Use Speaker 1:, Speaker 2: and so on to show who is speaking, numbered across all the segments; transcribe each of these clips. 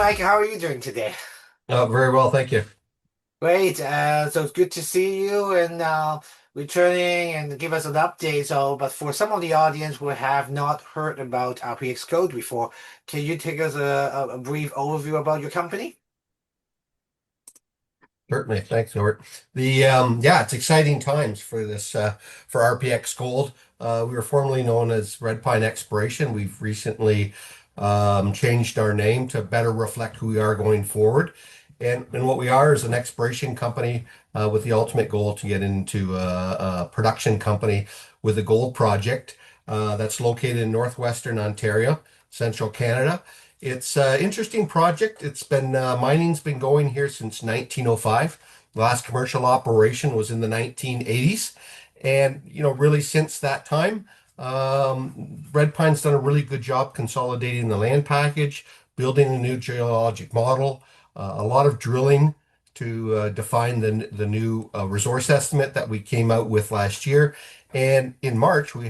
Speaker 1: Mike. How are you doing today?
Speaker 2: Very well, thank you.
Speaker 1: Great. So it's good to see you and returning and give us an update. But for some of the audience who have not heard about RPX Gold before, can you take us a brief overview about your company?
Speaker 2: Certainly, thanks, Norbert. Yeah, it's exciting times for this for RPX Gold. We were formerly known as Red Pine Exploration. We've recently changed our name to better reflect who we are going forward. And what we are is an exploration company with the ultimate goal to get into a production company with a gold project that's located in northwestern Ontario, central Canada. It's an interesting project. It's been mining's been going here since 1905. The last commercial operation was in the 1980s, and really since that time, Red Pine's done a really good job consolidating the land package, building a new geologic model, a lot of drilling to define the new resource estimate that we came out with last year. And in March, we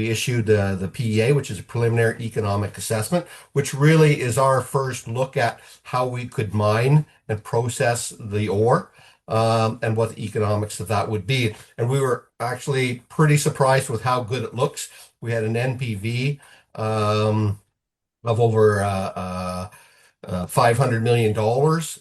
Speaker 2: issued the PEA, which is a preliminary economic assessment, which really is our first look at how we could mine and process the ore, and what the economics of that would be. And we were actually pretty surprised with how good it looks. We had an NPV of over $500 million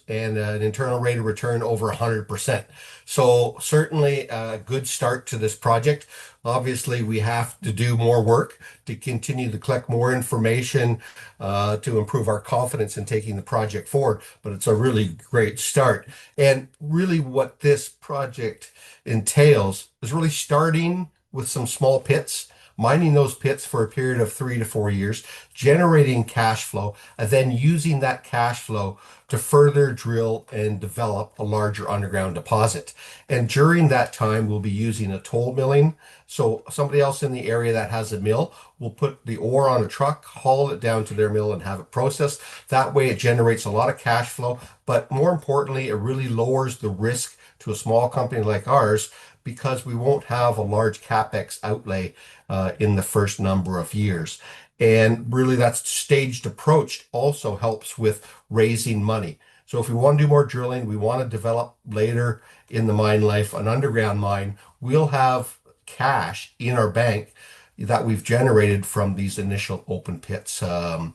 Speaker 2: and an internal rate of return over 100%. So certainly a good start to this project. Obviously, we have to do more work to continue to collect more information to improve our confidence in taking the project forward, but it's a really great start. And really what this project entails is really starting with some small pits, mining those pits for a period of 3 to 4 years, generating cash flow, and then using that cash flow to further drill and develop a larger underground deposit. And during that time, we'll be using a toll milling. So somebody else in the area that has a mill will put the ore on a truck, haul it down to their mill and have it processed. That way it generates a lot of cash flow, but more importantly, it really lowers the risk to a small company like ours because we won't have a large CapEx outlay in the first number of years. And really that staged approach also helps with raising money. So if we want to do more drilling, we want to develop later in the mine life an underground mine, we'll have cash in our bank that we've generated from these initial open pits. And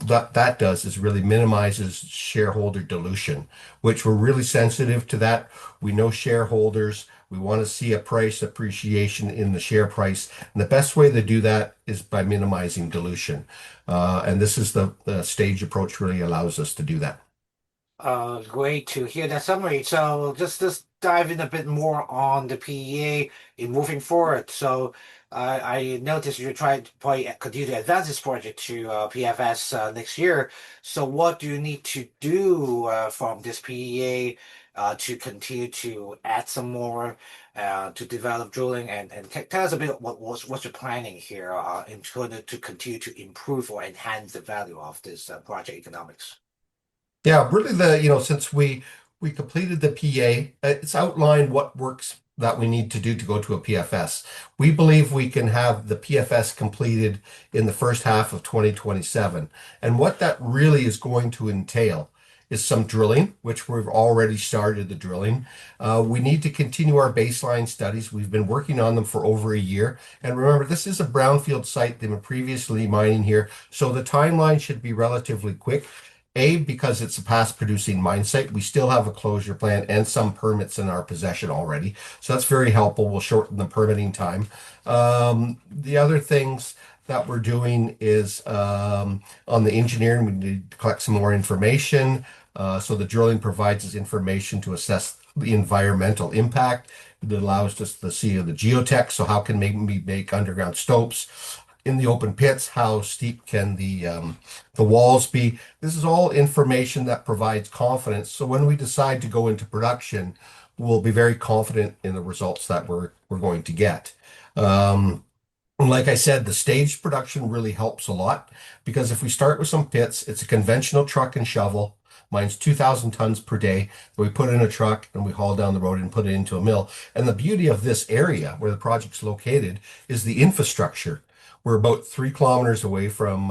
Speaker 2: that does is really minimizes shareholder dilution, which we're really sensitive to that. We know shareholders, we want to see a price appreciation in the share price. And the best way to do that is by minimizing dilution. And this is the stage approach really allows us to do that.
Speaker 1: Great to hear that summary. So just dive in a bit more on the PEA in moving forward. So I noticed you're trying to probably continue to advance this project to PFS next year. So what do you need to do from this PEA to continue to add some more to develop drilling and tell us a bit what's your planning here in order to continue to improve or enhance the value of this project economics?
Speaker 2: Yeah, really since we completed the PA, it's outlined what works that we need to do to go to a PFS. We believe we can have the PFS completed in the first half of 2027. And what that really is going to entail is some drilling, which we've already started the drilling. We need to continue our baseline studies. We've been working on them for over a year. And remember, this is a brownfield site. They've been previously mining here. So the timeline should be relatively quick. Because it's a past producing mine site, we still have a closure plan and some permits in our possession already. So that's very helpful. We'll shorten the permitting time. The other things that we're doing is on the engineering, we need to collect some more information. So the drilling provides us information to assess the environmental impact. It allows us to see the geotech. So how can we make underground stopes? In the open pits, how steep can the walls be? This is all information that provides confidence. So when we decide to go into production, we'll be very confident in the results that we're going to get. Like I said, the staged production really helps a lot because if we start with some pits, it's a conventional truck and shovel. Mine's 2,000 tons per day. We put in a truck and we haul down the road and put it into a mill. And the beauty of this area where the project's located is the infrastructure. We're about 3 kilometers away from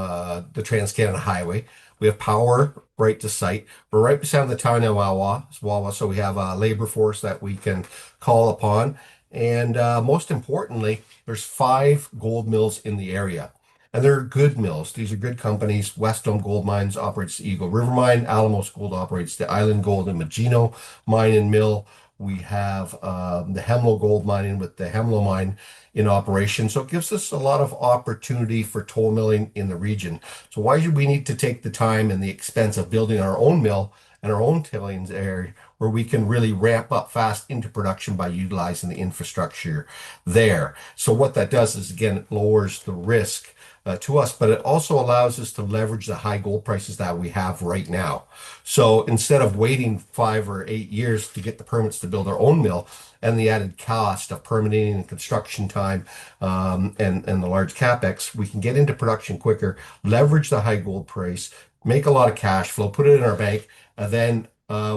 Speaker 2: the Trans-Canada Highway. We have power right to site. We're right beside the town of Wawa, so we have a labor force that we can call upon. And most importantly, there's 5 gold mills in the area. And they're good mills. These are good companies. Wesdome Gold Mines operates the Eagle River Mine. Alamos Gold operates the Island Gold and Magino Mine and Mill. We have the Hemlo Gold Mining with the Hemlo Mine in operation. So it gives us a lot of opportunity for toll milling in the region. So why should we need to take the time and the expense of building our own mill and our own tailings area where we can really ramp up fast into production by utilizing the infrastructure there? So what that does is, again, it lowers the risk to us, but it also allows us to leverage the high gold prices that we have right now. So instead of waiting 5 or 8 years to get the permits to build our own mill and the added cost of permitting and construction time and the large capex, we can get into production quicker, leverage the high gold price, make a lot of cash flow, put it in our bank, and then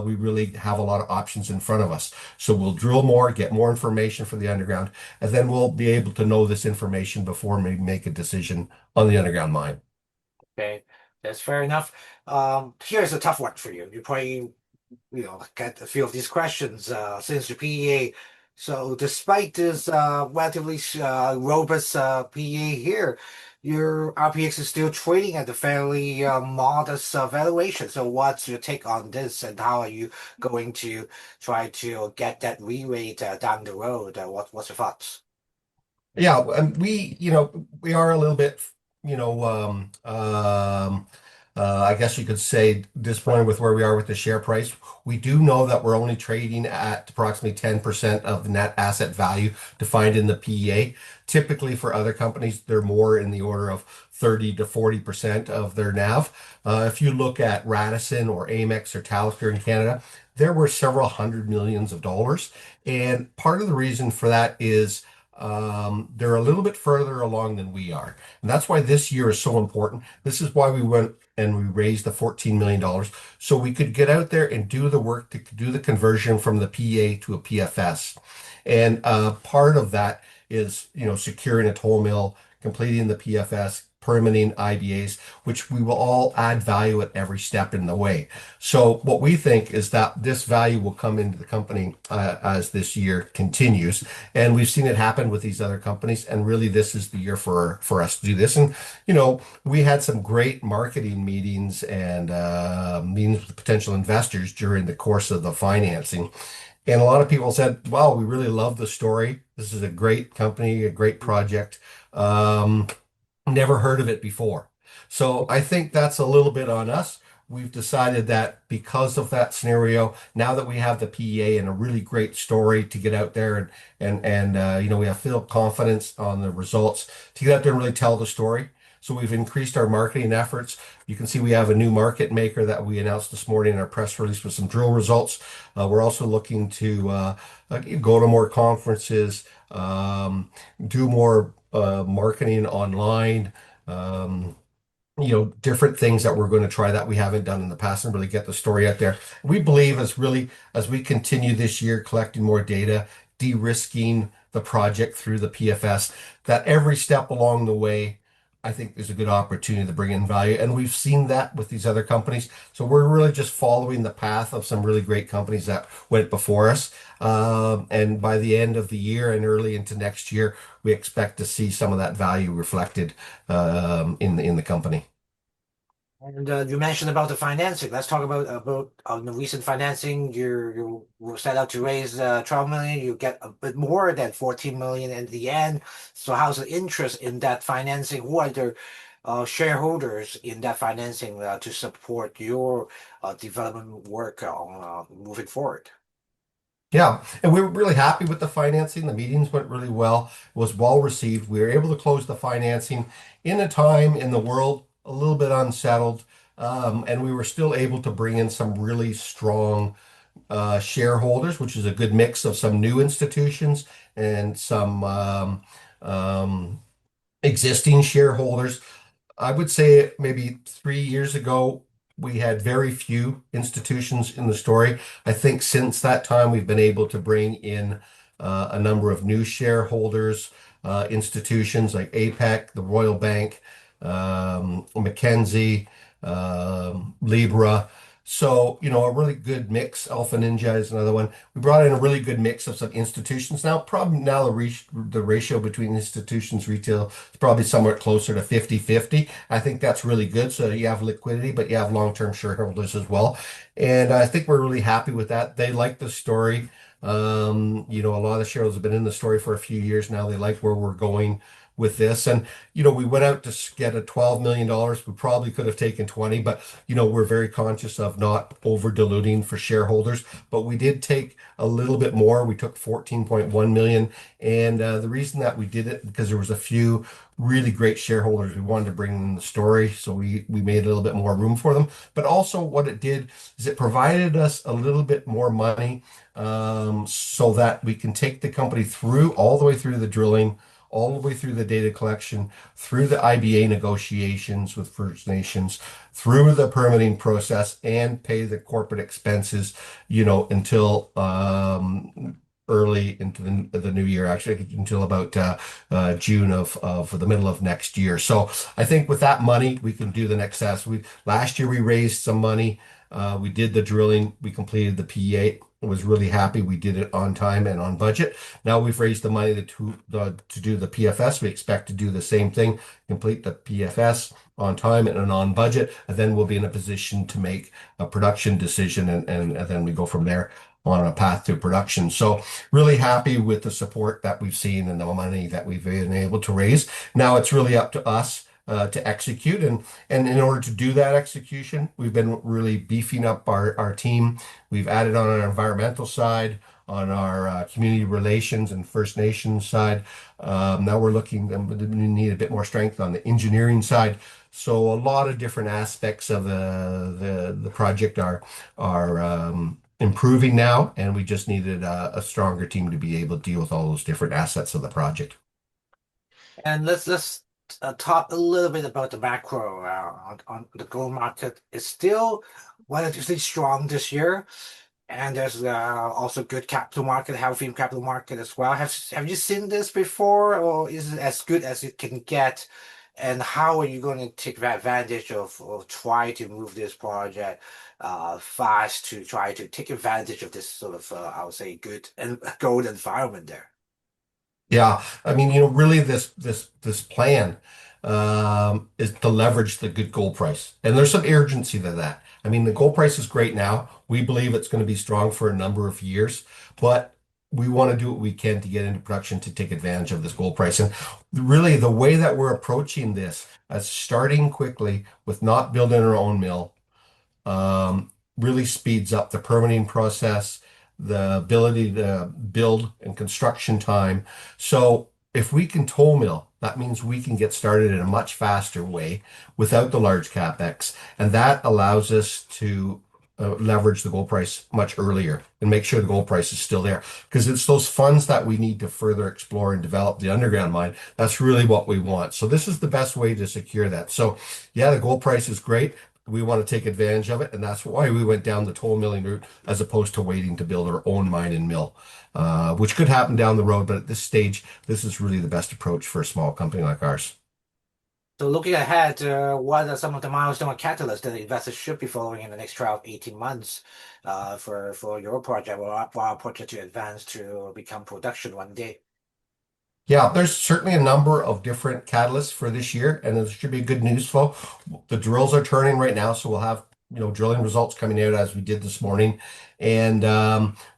Speaker 2: we really have a lot of options in front of us. So we'll drill more, get more information for the underground, and then we'll be able to know this information before we make a decision on the underground mine.
Speaker 1: Okay, that's fair enough. Here's a tough one for you. You probably, get a few of these questions since the PEA. So despite this relatively robust PEA here, your RPX is still trading at a fairly modest valuation. So what's your take on this, and how are you going to try to get that re-rate down the road? What's your thoughts?
Speaker 2: Yeah, and we are a little bit, I guess you could say disappointed with where we are with the share price. We do know that we're only trading at approximately 10% of the net asset value defined in the PEA. Typically for other companies, they're more in the order of 30 to 40% of their NAV. If you look at Radisson or Amex or Talisker in Canada, there were several hundred millions of dollars. And part of the reason for that is they're a little bit further along than we are. And that's why this year is so important. This is why we went and we raised the $14 million so we could get out there and do the work to do the conversion from the PEA to a PFS. And part of that is, securing a toll mill, completing the PFS, permitting IBAs, which we will all add value at every step in the way. So what we think is that this value will come into the company as this year continues. And we've seen it happen with these other companies. And really, this is the year for us to do this. And, we had some great marketing meetings and meetings with potential investors during the course of the financing. And a lot of people said, wow, we really love the story. This is a great company, a great project. Never heard of it before. So I think that's a little bit on us. We've decided that because of that scenario, now that we have the PEA and a really great story to get out there and we have full confidence on the results to get out there and really tell the story. So we've increased our marketing efforts. You can see we have a new market maker that we announced this morning in our press release with some drill results. We're also looking to go to more conferences, do more marketing online, different things that we're going to try that we haven't done in the past and really get the story out there. We believe as we continue this year collecting more data, de-risking the project through the PFS, that every step along the way, I think there's a good opportunity to bring in value. And we've seen that with these other companies. So we're really just following the path of some really great companies that went before us. And by the end of the year and early into next year, we expect to see some of that value reflected in the company.
Speaker 1: And you mentioned about the financing. Let's talk about the recent financing. You were set out to raise 12 million. You get a bit more than 14 million in the end. So how's the interest in that financing? Who are the shareholders in that financing to support your development work on moving forward?
Speaker 2: Yeah, and we were really happy with the financing. The meetings went really well. It was well received. We were able to close the financing in a time in the world a little bit unsettled, and we were still able to bring in some really strong shareholders, which is a good mix of some new institutions and some existing shareholders. I would say maybe 3 years ago, we had very few institutions in the story. I think since that time, we've been able to bring in a number of new shareholders. institutions like APEC, the Royal Bank, Mackenzie, Libra. So, a really good mix. Alpha Ninja is another one. We brought in a really good mix of some institutions. Now, probably now the ratio between institutions, retail is probably somewhere closer to 50-50. I think that's really good. So you have liquidity, but you have long-term shareholders as well. And I think we're really happy with that. They like the story. A lot of the shareholders have been in the story for a few years now. They like where we're going with this. And, we went out to get a $12 million. We probably could have taken 20, but, we're very conscious of not over diluting for shareholders. But we did take a little bit more. We took 14.1 million. And the reason that we did it, because there was a few really great shareholders we wanted to bring in the story. So we made a little bit more room for them. But also what it did is it provided us a little bit more money so that we can take the company through all the way through the drilling, all the way through the data collection, through the IBA negotiations with First Nations, through the permitting process, and pay the corporate expenses, until early into the new year, actually until about June of the middle of next year. So I think with that money, we can do the next steps. Last year we raised some money. We did the drilling. We completed the PEA. I was really happy we did it on time and on budget. Now we've raised the money to do the PFS. We expect to do the same thing, complete the PFS on time and on budget, and then we'll be in a position to make a production decision, and then we go from there on a path to production. So really happy with the support that we've seen and the money that we've been able to raise. Now it's really up to us to execute. And in order to do that execution, we've been really beefing up our team. We've added on our environmental side, on our community relations and First Nations side. Now we're looking, we need a bit more strength on the engineering side. So a lot of different aspects of the project are improving now, and we just needed a stronger team to be able to deal with all those different assets of the project.
Speaker 1: And let's talk a little bit about the macro on the gold market. It's still relatively strong this year, and there's also good capital market, healthy capital market as well. Have you seen this before, or is it as good as it can get? And how are you going to take advantage of or try to move this project fast to try to take advantage of this sort of, I would say, good and gold environment there?
Speaker 2: Yeah, I mean, really this plan is to leverage the good gold price, and there's some urgency to that. I mean, the gold price is great now. We believe it's going to be strong for a number of years, but we want to do what we can to get into production to take advantage of this gold price. And really, the way that we're approaching this, as starting quickly with not building our own mill, really speeds up the permitting process, the ability to build and construction time. So if we can toll mill, that means we can get started in a much faster way without the large capex, and that allows us to leverage the gold price much earlier and make sure the gold price is still there, because it's those funds that we need to further explore and develop the underground mine. That's really what we want. So this is the best way to secure that. So yeah, the gold price is great. We want to take advantage of it, and that's why we went down the toll milling route as opposed to waiting to build our own mine and mill, which could happen down the road. But at this stage, this is really the best approach for a small company like ours.
Speaker 1: So looking ahead, what are some of the milestone catalysts that investors should be following in the next 12, 18 months for your project or our project to advance to become production one day?
Speaker 2: Yeah, there's certainly a number of different catalysts for this year, and there should be good news flow. The drills are turning right now, so we'll have drilling results coming out as we did this morning, and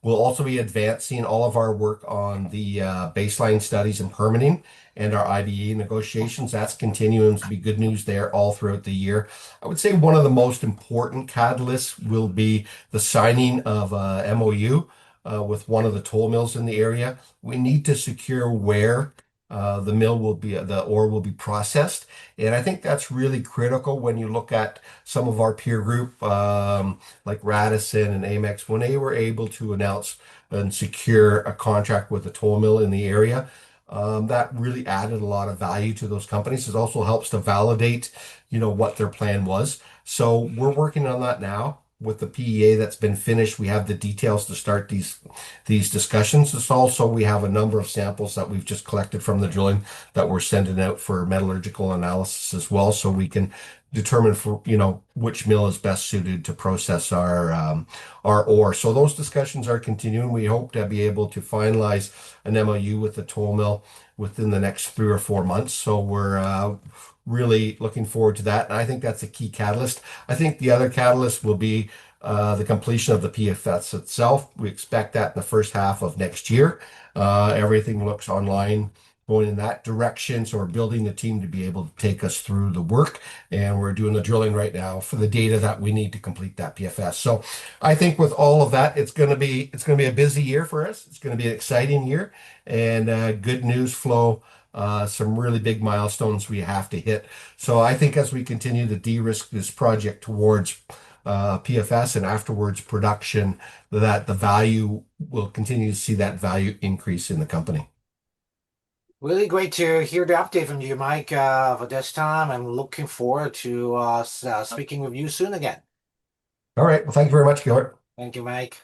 Speaker 2: we'll also be advancing all of our work on the baseline studies and permitting and our IBA negotiations. That's continuing to be good news there all throughout the year. I would say one of the most important catalysts will be the signing of a MOU with one of the toll mills in the area. We need to secure where the mill will be, the ore will be processed. And I think that's really critical when you look at some of our peer group, like Radisson and Amex, when they were able to announce and secure a contract with a toll mill in the area. That really added a lot of value to those companies. It also helps to validate, what their plan was. So we're working on that now. with the PEA that's been finished, we have the details to start these discussions. It's also, we have a number of samples that we've just collected from the drilling that we're sending out for metallurgical analysis as well, so we can determine for, which mill is best suited to process our ore. So those discussions are continuing. We hope to be able to finalize an MOU with the toll mill within the next 3 or 4 months. So we're really looking forward to that. And I think that's a key catalyst. I think the other catalyst will be the completion of the PFS itself. We expect that in the first half of next year. Everything looks online, going in that direction. So we're building the team to be able to take us through the work, and we're doing the drilling right now for the data that we need to complete that PFS. So I think with all of that, it's going to be a busy year for us. It's going to be an exciting year, and good news flow. Some really big milestones we have to hit. So I think as we continue to de-risk this project towards PFS and afterwards production, that the value will continue to see that value increase in the company.
Speaker 1: Really great to hear the update from you, Mike, for this time. I'm looking forward to speaking with you soon again.
Speaker 2: All right. Well, thank you very much, Gilbert.
Speaker 1: Thank you, Mike.